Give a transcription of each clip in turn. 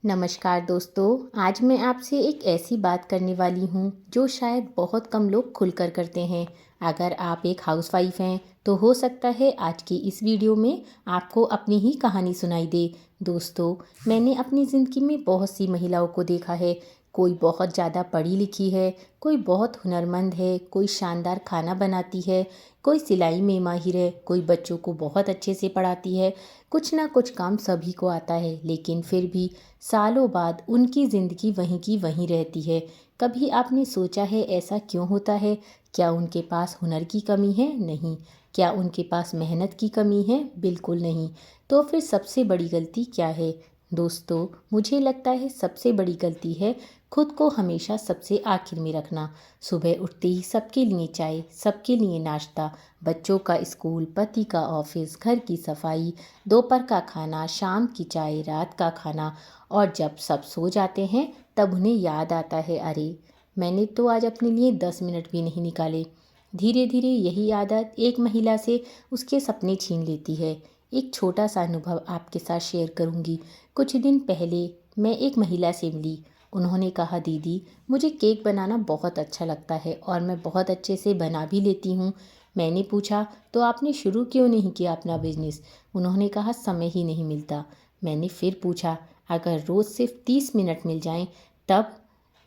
नमस्कार दोस्तों, आज मैं आपसे एक ऐसी बात करने वाली हूँ जो शायद बहुत कम लोग खुलकर करते हैं। अगर आप एक हाउसवाइफ हैं तो हो सकता है आज की इस वीडियो में आपको अपनी ही कहानी सुनाई दे। दोस्तों, मैंने अपनी ज़िंदगी में बहुत सी महिलाओं को देखा है। कोई बहुत ज़्यादा पढ़ी लिखी है, कोई बहुत हुनरमंद है, कोई शानदार खाना बनाती है, कोई सिलाई में माहिर है, कोई बच्चों को बहुत अच्छे से पढ़ाती है। कुछ ना कुछ काम सभी को आता है, लेकिन फिर भी सालों बाद उनकी ज़िंदगी वहीं की वहीं रहती है। कभी आपने सोचा है ऐसा क्यों होता है? क्या उनके पास हुनर की कमी है? नहीं। क्या उनके पास मेहनत की कमी है? बिल्कुल नहीं। तो फिर सबसे बड़ी गलती क्या है? दोस्तों, मुझे लगता है सबसे बड़ी गलती है खुद को हमेशा सबसे आखिर में रखना। सुबह उठते ही सबके लिए चाय, सबके लिए नाश्ता, बच्चों का स्कूल, पति का ऑफिस, घर की सफाई, दोपहर का खाना, शाम की चाय, रात का खाना, और जब सब सो जाते हैं तब उन्हें याद आता है, अरे मैंने तो आज अपने लिए 10 मिनट भी नहीं निकाले। धीरे धीरे यही आदत एक महिला से उसके सपने छीन लेती है। एक छोटा सा अनुभव आपके साथ शेयर करूंगी। कुछ दिन पहले मैं एक महिला से मिली। उन्होंने कहा, दीदी मुझे केक बनाना बहुत अच्छा लगता है और मैं बहुत अच्छे से बना भी लेती हूँ। मैंने पूछा, तो आपने शुरू क्यों नहीं किया अपना बिजनेस? उन्होंने कहा, समय ही नहीं मिलता। मैंने फिर पूछा, अगर रोज़ सिर्फ 30 मिनट मिल जाएं तब?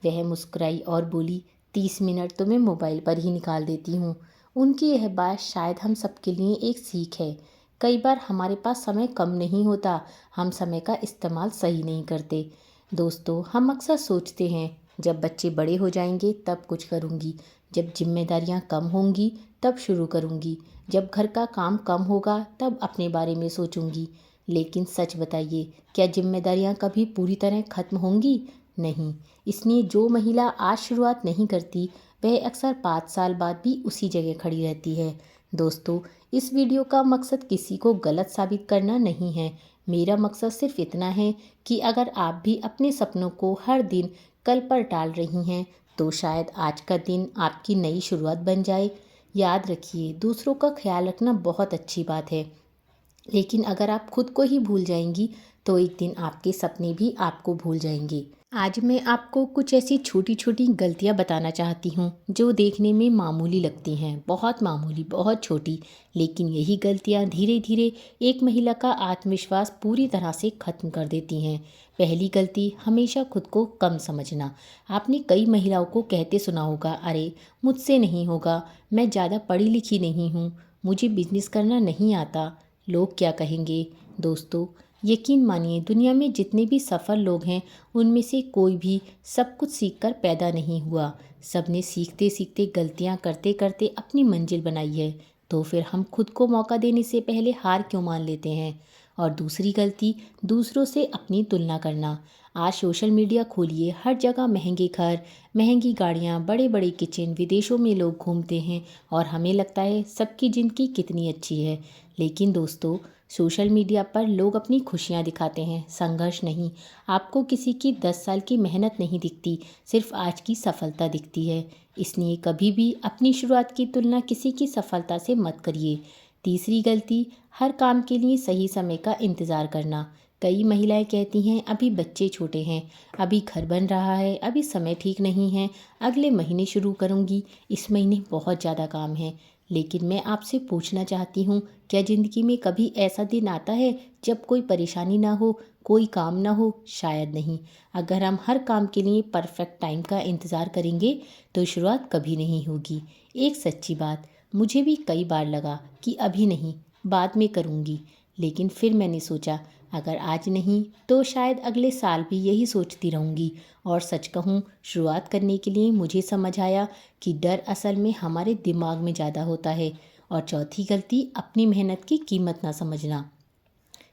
वह मुस्कुराई और बोली, 30 मिनट तो मैं मोबाइल पर ही निकाल देती हूँ। उनकी यह बात शायद हम सबके लिए एक सीख है। कई बार हमारे पास समय कम नहीं होता, हम समय का इस्तेमाल सही नहीं करते। दोस्तों, हम अक्सर सोचते हैं जब बच्चे बड़े हो जाएंगे तब कुछ करूँगी, जब जिम्मेदारियाँ कम होंगी तब शुरू करूँगी, जब घर का काम कम होगा तब अपने बारे में सोचूंगी। लेकिन सच बताइए, क्या जिम्मेदारियां कभी पूरी तरह खत्म होंगी? नहीं। इसलिए जो महिला आज शुरुआत नहीं करती वह अक्सर 5 साल बाद भी उसी जगह खड़ी रहती है। दोस्तों, इस वीडियो का मकसद किसी को गलत साबित करना नहीं है। मेरा मकसद सिर्फ इतना है कि अगर आप भी अपने सपनों को हर दिन कल पर टाल रही हैं तो शायद आज का दिन आपकी नई शुरुआत बन जाए। याद रखिए, दूसरों का ख्याल रखना बहुत अच्छी बात है, लेकिन अगर आप खुद को ही भूल जाएंगी तो एक दिन आपके सपने भी आपको भूल जाएंगे। आज मैं आपको कुछ ऐसी छोटी छोटी गलतियां बताना चाहती हूँ जो देखने में मामूली लगती हैं, बहुत मामूली, बहुत छोटी, लेकिन यही गलतियां धीरे धीरे एक महिला का आत्मविश्वास पूरी तरह से खत्म कर देती हैं। पहली गलती, हमेशा खुद को कम समझना। आपने कई महिलाओं को कहते सुना होगा, अरे मुझसे नहीं होगा, मैं ज़्यादा पढ़ी लिखी नहीं हूँ, मुझे बिजनेस करना नहीं आता, लोग क्या कहेंगे? दोस्तों, यकीन मानिए, दुनिया में जितने भी सफल लोग हैं उनमें से कोई भी सब कुछ सीखकर पैदा नहीं हुआ। सबने सीखते सीखते, गलतियां करते करते अपनी मंजिल बनाई है। तो फिर हम खुद को मौका देने से पहले हार क्यों मान लेते हैं? और दूसरी गलती, दूसरों से अपनी तुलना करना। आज सोशल मीडिया खोलिए, हर जगह महंगे घर, महंगी गाड़ियाँ, बड़े बड़े किचन, विदेशों में लोग घूमते हैं और हमें लगता है सबकी ज़िंदगी कितनी अच्छी है। लेकिन दोस्तों, सोशल मीडिया पर लोग अपनी खुशियाँ दिखाते हैं, संघर्ष नहीं। आपको किसी की 10 साल की मेहनत नहीं दिखती, सिर्फ आज की सफलता दिखती है। इसलिए कभी भी अपनी शुरुआत की तुलना किसी की सफलता से मत करिए। तीसरी गलती, हर काम के लिए सही समय का इंतज़ार करना। कई महिलाएं कहती हैं, अभी बच्चे छोटे हैं, अभी घर बन रहा है, अभी समय ठीक नहीं है, अगले महीने शुरू करूंगी, इस महीने बहुत ज़्यादा काम है। लेकिन मैं आपसे पूछना चाहती हूँ, क्या ज़िंदगी में कभी ऐसा दिन आता है जब कोई परेशानी ना हो, कोई काम ना हो? शायद नहीं। अगर हम हर काम के लिए परफेक्ट टाइम का इंतज़ार करेंगे तो शुरुआत कभी नहीं होगी। एक सच्ची बात, मुझे भी कई बार लगा कि अभी नहीं, बाद में करूँगी, लेकिन फिर मैंने सोचा अगर आज नहीं तो शायद अगले साल भी यही सोचती रहूँगी। और सच कहूँ, शुरुआत करने के लिए मुझे समझ आया कि डर असल में हमारे दिमाग में ज़्यादा होता है। और चौथी गलती, अपनी मेहनत की कीमत ना समझना।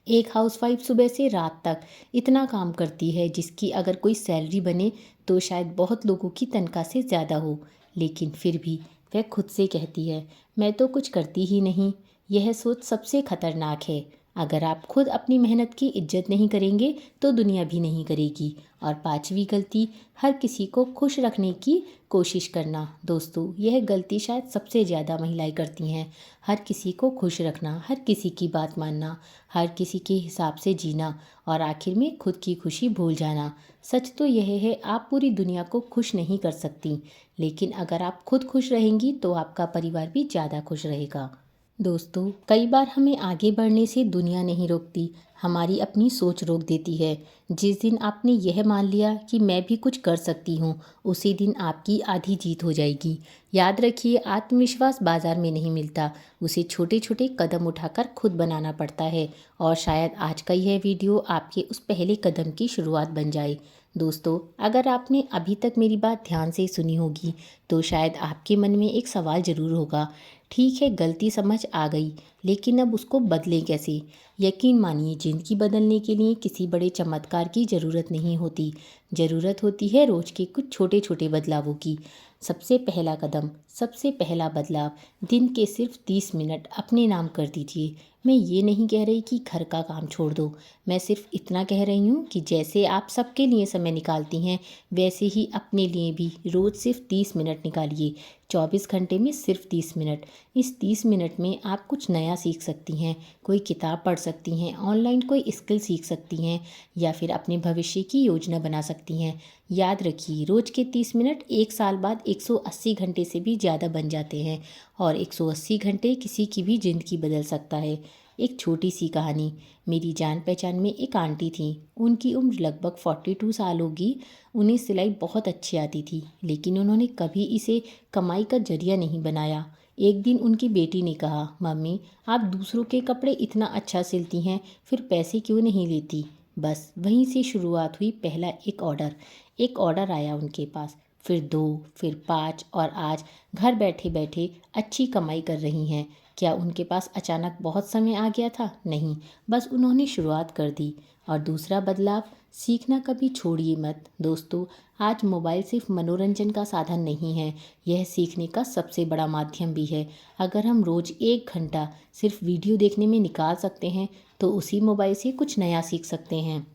एक हाउसवाइफ सुबह से रात तक इतना काम करती है जिसकी अगर कोई सैलरी बने तो शायद बहुत लोगों की तनख्वाह से ज़्यादा हो, लेकिन फिर भी वह खुद से कहती है, मैं तो कुछ करती ही नहीं। यह सोच सबसे खतरनाक है। अगर आप खुद अपनी मेहनत की इज्जत नहीं करेंगे तो दुनिया भी नहीं करेगी। और पांचवी गलती, हर किसी को खुश रखने की कोशिश करना। दोस्तों, यह गलती शायद सबसे ज़्यादा महिलाएं करती हैं। हर किसी को खुश रखना, हर किसी की बात मानना, हर किसी के हिसाब से जीना और आखिर में खुद की खुशी भूल जाना। सच तो यह है, आप पूरी दुनिया को खुश नहीं कर सकती, लेकिन अगर आप खुद खुश रहेंगी तो आपका परिवार भी ज़्यादा खुश रहेगा। दोस्तों, कई बार हमें आगे बढ़ने से दुनिया नहीं रोकती, हमारी अपनी सोच रोक देती है। जिस दिन आपने यह मान लिया कि मैं भी कुछ कर सकती हूँ, उसी दिन आपकी आधी जीत हो जाएगी। याद रखिए, आत्मविश्वास बाजार में नहीं मिलता, उसे छोटे छोटे कदम उठाकर खुद बनाना पड़ता है। और शायद आज का यह वीडियो आपके उस पहले कदम की शुरुआत बन जाए। दोस्तों, अगर आपने अभी तक मेरी बात ध्यान से सुनी होगी तो शायद आपके मन में एक सवाल ज़रूर होगा। ठीक है, गलती समझ आ गई, लेकिन अब उसको बदलें कैसे? यकीन मानिए, ज़िंदगी बदलने के लिए किसी बड़े चमत्कार की ज़रूरत नहीं होती। ज़रूरत होती है रोज़ के कुछ छोटे छोटे बदलावों की। सबसे पहला कदम, सबसे पहला बदलाव, दिन के सिर्फ 30 मिनट अपने नाम कर दीजिए। मैं ये नहीं कह रही कि घर का काम छोड़ दो, मैं सिर्फ इतना कह रही हूँ कि जैसे आप सबके लिए समय निकालती हैं, वैसे ही अपने लिए भी रोज़ सिर्फ 30 मिनट निकालिए। 24 घंटे में सिर्फ 30 मिनट। इस 30 मिनट में आप कुछ नया सीख सकती हैं, कोई किताब पढ़ सकती हैं, ऑनलाइन कोई स्किल सीख सकती हैं, या फिर अपने भविष्य की योजना बना सकती हैं। याद रखिए, रोज़ के 30 मिनट एक साल बाद 180 घंटे से भी ज़्यादा बन जाते हैं, और 180 घंटे किसी की भी ज़िंदगी बदल सकता है। एक छोटी सी कहानी। मेरी जान पहचान में एक आंटी थी, उनकी उम्र लगभग 42 साल होगी। उन्हें सिलाई बहुत अच्छी आती थी, लेकिन उन्होंने कभी इसे कमाई का जरिया नहीं बनाया। एक दिन उनकी बेटी ने कहा, मम्मी, आप दूसरों के कपड़े इतना अच्छा सिलती हैं, फिर पैसे क्यों नहीं लेती? बस वहीं से शुरुआत हुई। पहला एक ऑर्डर आया उनके पास, फिर 2, फिर 5, और आज घर बैठे बैठे अच्छी कमाई कर रही हैं। क्या उनके पास अचानक बहुत समय आ गया था? नहीं, बस उन्होंने शुरुआत कर दी। और दूसरा बदलाव, सीखना कभी छोड़िए मत। दोस्तों, आज मोबाइल सिर्फ मनोरंजन का साधन नहीं है, यह सीखने का सबसे बड़ा माध्यम भी है। अगर हम रोज़ 1 घंटा सिर्फ वीडियो देखने में निकाल सकते हैं, तो उसी मोबाइल से कुछ नया सीख सकते हैं।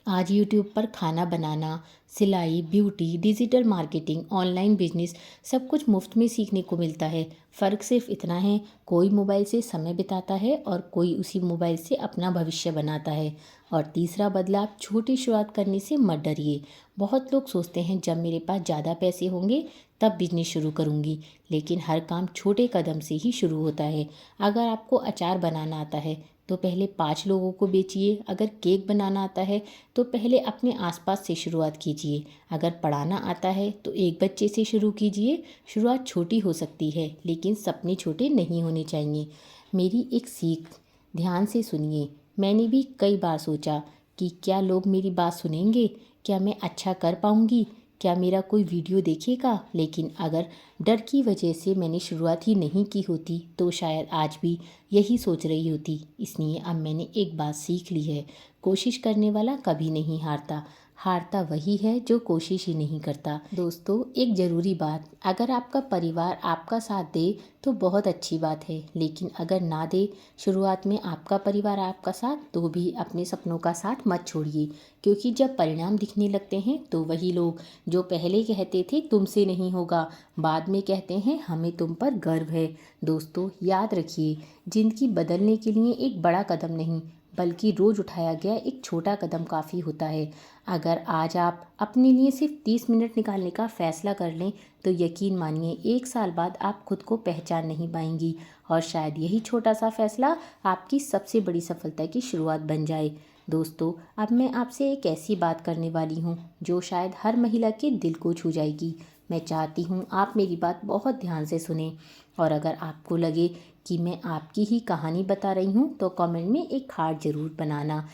आज यूट्यूब पर खाना बनाना, सिलाई, beauty, digital marketing, online business, सब कुछ मुफ्त में सीखने को मिलता है। फ़र्क सिर्फ इतना है, कोई मोबाइल से समय बिताता है और कोई उसी मोबाइल से अपना भविष्य बनाता है। और तीसरा बदलाव, छोटी शुरुआत करने से मत डरिए। बहुत लोग सोचते हैं जब मेरे पास ज़्यादा पैसे होंगे तब बिजनेस शुरू करूँगी, लेकिन हर काम छोटे कदम से ही शुरू होता है। अगर आपको अचार बनाना आता है तो पहले 5 लोगों को बेचिए। अगर केक बनाना आता है तो पहले अपने आसपास से शुरुआत कीजिए। अगर पढ़ाना आता है तो एक बच्चे से शुरू कीजिए। शुरुआत छोटी हो सकती है, लेकिन सपने छोटे नहीं होने चाहिए। मेरी एक सीख, ध्यान से सुनिए। मैंने भी कई बार सोचा कि क्या लोग मेरी बात सुनेंगे, क्या मैं अच्छा कर पाऊंगी, क्या मेरा कोई वीडियो देखेगा। लेकिन अगर डर की वजह से मैंने शुरुआत ही नहीं की होती तो शायद आज भी यही सोच रही होती। इसलिए अब मैंने एक बात सीख ली है, कोशिश करने वाला कभी नहीं हारता, हारता वही है जो कोशिश ही नहीं करता। दोस्तों, एक ज़रूरी बात, अगर आपका परिवार आपका साथ दे तो बहुत अच्छी बात है, लेकिन अगर ना दे, शुरुआत में आपका परिवार आपका साथ, तो भी अपने सपनों का साथ मत छोड़िए। क्योंकि जब परिणाम दिखने लगते हैं तो वही लोग जो पहले कहते थे तुमसे नहीं होगा, बाद में कहते हैं हमें तुम पर गर्व है। दोस्तों, याद रखिए, ज़िंदगी बदलने के लिए एक बड़ा कदम नहीं, बल्कि रोज़ उठाया गया एक छोटा कदम काफ़ी होता है। अगर आज आप अपने लिए सिर्फ 30 मिनट निकालने का फ़ैसला कर लें तो यकीन मानिए, 1 साल बाद आप खुद को पहचान नहीं पाएंगी, और शायद यही छोटा सा फ़ैसला आपकी सबसे बड़ी सफलता की शुरुआत बन जाए। दोस्तों, अब मैं आपसे एक ऐसी बात करने वाली हूँ जो शायद हर महिला के दिल को छू जाएगी। मैं चाहती हूँ आप मेरी बात बहुत ध्यान से सुने, और अगर आपको लगे कि मैं आपकी ही कहानी बता रही हूँ तो कमेंट में एक हार्ट ज़रूर बनाना।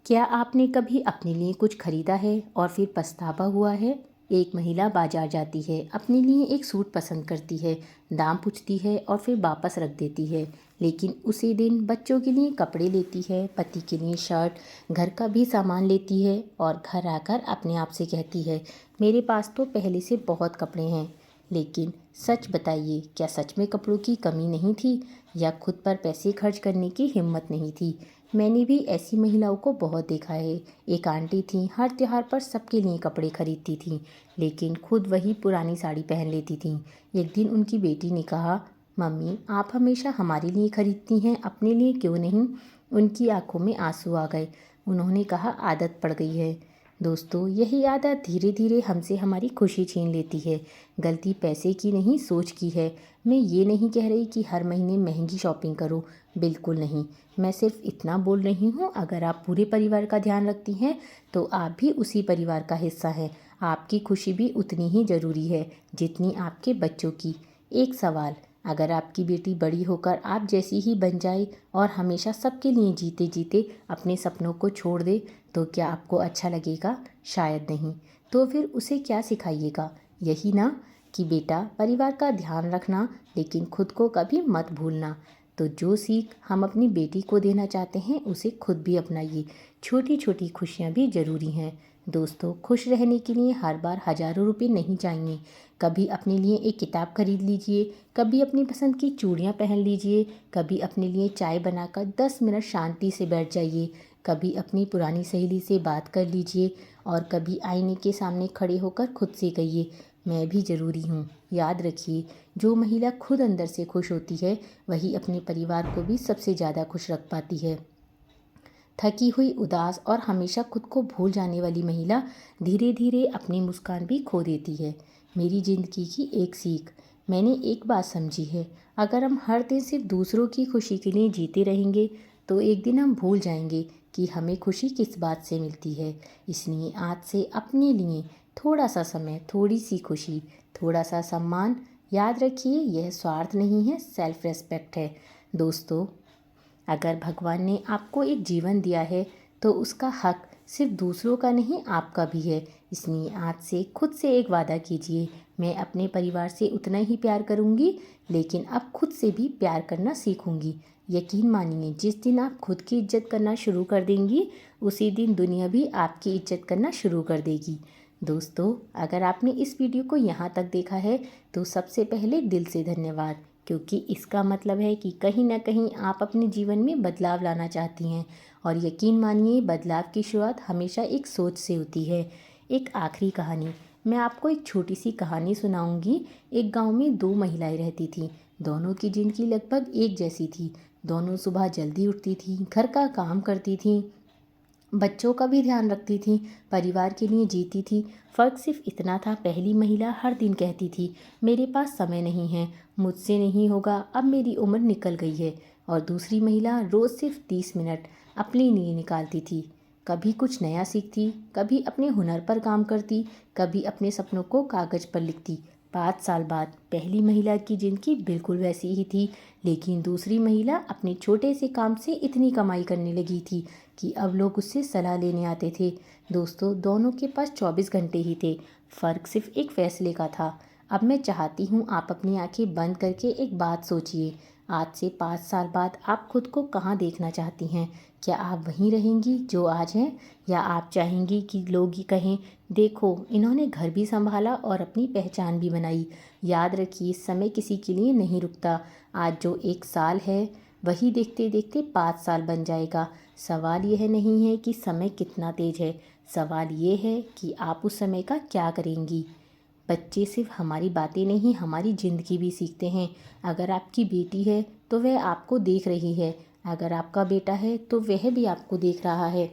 क्या आपने कभी अपने लिए कुछ खरीदा है और फिर पछतावा हुआ है? एक महिला बाजार जाती है, अपने लिए एक सूट पसंद करती है, दाम पूछती है और फिर वापस रख देती है। लेकिन उसी दिन बच्चों के लिए कपड़े लेती है, पति के लिए शर्ट, घर का भी सामान लेती है, और घर आकर अपने आप से कहती है, मेरे पास तो पहले से बहुत कपड़े हैं। लेकिन सच बताइए, क्या सच में कपड़ों की कमी नहीं थी या खुद पर पैसे खर्च करने की हिम्मत नहीं थी? मैंने भी ऐसी महिलाओं को बहुत देखा है। एक आंटी थी, हर त्योहार पर सबके लिए कपड़े खरीदती थी, लेकिन खुद वही पुरानी साड़ी पहन लेती थी। एक दिन उनकी बेटी ने कहा, मम्मी आप हमेशा हमारे लिए खरीदती हैं, अपने लिए क्यों नहीं? उनकी आंखों में आंसू आ गए। उन्होंने कहा, आदत पड़ गई है। दोस्तों, यही आदत धीरे धीरे हमसे हमारी खुशी छीन लेती है। गलती पैसे की नहीं, सोच की है। मैं ये नहीं कह रही कि हर महीने महंगी शॉपिंग करो, बिल्कुल नहीं। मैं सिर्फ इतना बोल रही हूँ, अगर आप पूरे परिवार का ध्यान रखती हैं तो आप भी उसी परिवार का हिस्सा हैं। आपकी खुशी भी उतनी ही ज़रूरी है जितनी आपके बच्चों की। एक सवाल, अगर आपकी बेटी बड़ी होकर आप जैसी ही बन जाए और हमेशा सबके लिए जीते जीते अपने सपनों को छोड़ दे, तो क्या आपको अच्छा लगेगा? शायद नहीं। तो फिर उसे क्या सिखाइएगा? यही ना, कि बेटा परिवार का ध्यान रखना, लेकिन खुद को कभी मत भूलना। तो जो सीख हम अपनी बेटी को देना चाहते हैं उसे खुद भी अपनाइए। छोटी छोटी खुशियाँ भी ज़रूरी हैं। दोस्तों, खुश रहने के लिए हर बार हज़ारों रुपए नहीं चाहिए। कभी अपने लिए एक किताब खरीद लीजिए, कभी अपनी पसंद की चूड़ियाँ पहन लीजिए, कभी अपने लिए चाय बनाकर 10 मिनट शांति से बैठ जाइए, कभी अपनी पुरानी सहेली से बात कर लीजिए और कभी आईने के सामने खड़े होकर खुद से कहिए, मैं भी ज़रूरी हूँ। याद रखिए, जो महिला खुद अंदर से खुश होती है वही अपने परिवार को भी सबसे ज़्यादा खुश रख पाती है। थकी हुई, उदास और हमेशा खुद को भूल जाने वाली महिला धीरे धीरे अपनी मुस्कान भी खो देती है। मेरी ज़िंदगी की एक सीख, मैंने एक बात समझी है, अगर हम हर दिन सिर्फ दूसरों की खुशी के लिए जीते रहेंगे तो एक दिन हम भूल जाएंगे कि हमें खुशी किस बात से मिलती है। इसलिए आज से अपने लिए थोड़ा सा समय, थोड़ी सी खुशी, थोड़ा सा सम्मान। याद रखिए, यह स्वार्थ नहीं है, सेल्फ रेस्पेक्ट है। दोस्तों, अगर भगवान ने आपको एक जीवन दिया है तो उसका हक सिर्फ दूसरों का नहीं, आपका भी है। इसलिए आज से खुद से एक वादा कीजिए, मैं अपने परिवार से उतना ही प्यार करूंगी, लेकिन अब खुद से भी प्यार करना सीखूंगी। यकीन मानिए, जिस दिन आप खुद की इज्जत करना शुरू कर देंगी उसी दिन दुनिया भी आपकी इज्जत करना शुरू कर देगी। दोस्तों, अगर आपने इस वीडियो को यहाँ तक देखा है तो सबसे पहले दिल से धन्यवाद, क्योंकि इसका मतलब है कि कहीं ना कहीं आप अपने जीवन में बदलाव लाना चाहती हैं। और यकीन मानिए, बदलाव की शुरुआत हमेशा एक सोच से होती है। एक आखिरी कहानी, मैं आपको एक छोटी सी कहानी सुनाऊंगी। एक गांव में दो महिलाएं रहती थीं। दोनों की जिंदगी लगभग एक जैसी थी। दोनों सुबह जल्दी उठती थीं, घर का काम करती थीं, बच्चों का भी ध्यान रखती थी, परिवार के लिए जीती थी। फ़र्क सिर्फ इतना था, पहली महिला हर दिन कहती थी, मेरे पास समय नहीं है, मुझसे नहीं होगा, अब मेरी उम्र निकल गई है। और दूसरी महिला रोज़ सिर्फ 30 मिनट अपने लिए निकालती थी। कभी कुछ नया सीखती, कभी अपने हुनर पर काम करती, कभी अपने सपनों को कागज़ पर लिखती। 5 साल बाद पहली महिला की जिंदगी बिल्कुल वैसी ही थी, लेकिन दूसरी महिला अपने छोटे से काम से इतनी कमाई करने लगी थी कि अब लोग उससे सलाह लेने आते थे। दोस्तों, दोनों के पास 24 घंटे ही थे, फ़र्क सिर्फ एक फैसले का था। अब मैं चाहती हूँ आप अपनी आंखें बंद करके एक बात सोचिए, आज से 5 साल बाद आप खुद को कहाँ देखना चाहती हैं? क्या आप वहीं रहेंगी जो आज हैं, या आप चाहेंगी कि लोग ही कहें, देखो इन्होंने घर भी संभाला और अपनी पहचान भी बनाई? याद रखिए, समय किसी के लिए नहीं रुकता। आज जो एक साल है वही देखते देखते 5 साल बन जाएगा। सवाल यह नहीं है कि समय कितना तेज है, सवाल ये है कि आप उस समय का क्या करेंगी। बच्चे सिर्फ हमारी बातें नहीं, हमारी ज़िंदगी भी सीखते हैं। अगर आपकी बेटी है तो वह आपको देख रही है, अगर आपका बेटा है तो वह भी आपको देख रहा है।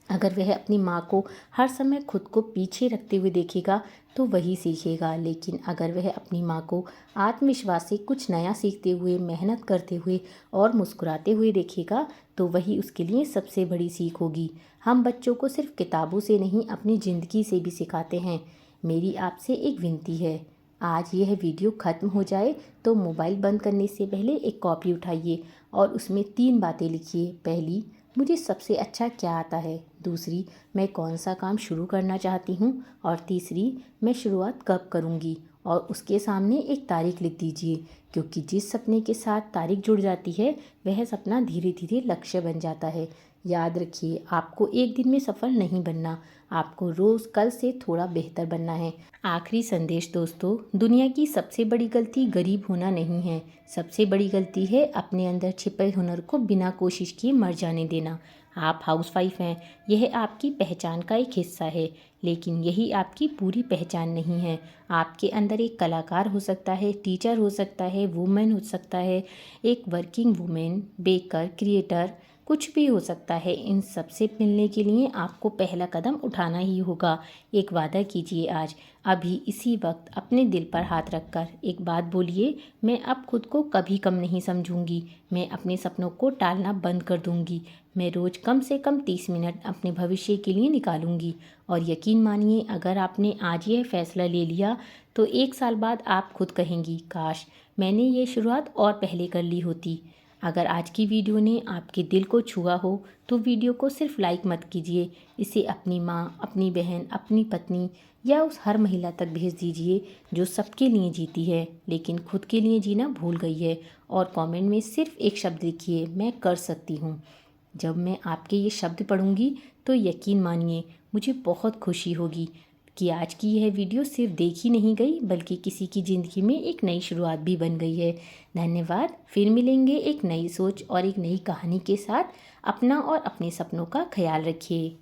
अगर वह अपनी माँ को हर समय खुद को पीछे रखते हुए देखेगा तो वही सीखेगा, लेकिन अगर वह अपनी माँ को आत्मविश्वास से कुछ नया सीखते हुए, मेहनत करते हुए और मुस्कुराते हुए देखेगा तो वही उसके लिए सबसे बड़ी सीख होगी। हम बच्चों को सिर्फ किताबों से नहीं, अपनी ज़िंदगी से भी सिखाते हैं। मेरी आपसे एक विनती है, आज यह वीडियो ख़त्म हो जाए तो मोबाइल बंद करने से पहले एक कॉपी उठाइए और उसमें 3 बातें लिखिए। पहली, मुझे सबसे अच्छा क्या आता है। दूसरी, मैं कौन सा काम शुरू करना चाहती हूँ। और तीसरी, मैं शुरुआत कब करूँगी। और उसके सामने एक तारीख लिख दीजिए, क्योंकि जिस सपने के साथ तारीख जुड़ जाती है वह सपना धीरे धीरे लक्ष्य बन जाता है। याद रखिए, आपको एक दिन में सफल नहीं बनना, आपको रोज़ कल से थोड़ा बेहतर बनना है। आखिरी संदेश दोस्तों, दुनिया की सबसे बड़ी गलती गरीब होना नहीं है, सबसे बड़ी गलती है अपने अंदर छिपे हुनर को बिना कोशिश किए मर जाने देना। आप हाउसवाइफ हैं, यह आपकी पहचान का एक हिस्सा है, लेकिन यही आपकी पूरी पहचान नहीं है। आपके अंदर एक कलाकार हो सकता है, टीचर हो सकता है, वुमेन हो सकता है, एक वर्किंग वुमेन, बेकर, क्रिएटर, कुछ भी हो सकता है। इन सब से मिलने के लिए आपको पहला कदम उठाना ही होगा। एक वादा कीजिए आज, अभी इसी वक्त अपने दिल पर हाथ रखकर एक बात बोलिए, मैं अब खुद को कभी कम नहीं समझूंगी, मैं अपने सपनों को टालना बंद कर दूंगी, मैं रोज़ कम से कम 30 मिनट अपने भविष्य के लिए निकालूंगी। और यकीन मानिए, अगर आपने आज यह फैसला ले लिया तो 1 साल बाद आप खुद कहेंगी, काश मैंने ये शुरुआत और पहले कर ली होती। अगर आज की वीडियो ने आपके दिल को छुआ हो तो वीडियो को सिर्फ लाइक मत कीजिए, इसे अपनी माँ, अपनी बहन, अपनी पत्नी या उस हर महिला तक भेज दीजिए जो सबके लिए जीती है लेकिन खुद के लिए जीना भूल गई है। और कमेंट में सिर्फ एक शब्द लिखिए, मैं कर सकती हूँ। जब मैं आपके ये शब्द पढ़ूंगी तो यकीन मानिए मुझे बहुत खुशी होगी कि आज की यह वीडियो सिर्फ देखी नहीं गई बल्कि किसी की ज़िंदगी में एक नई शुरुआत भी बन गई है। धन्यवाद। फिर मिलेंगे एक नई सोच और एक नई कहानी के साथ। अपना और अपने सपनों का ख्याल रखिए।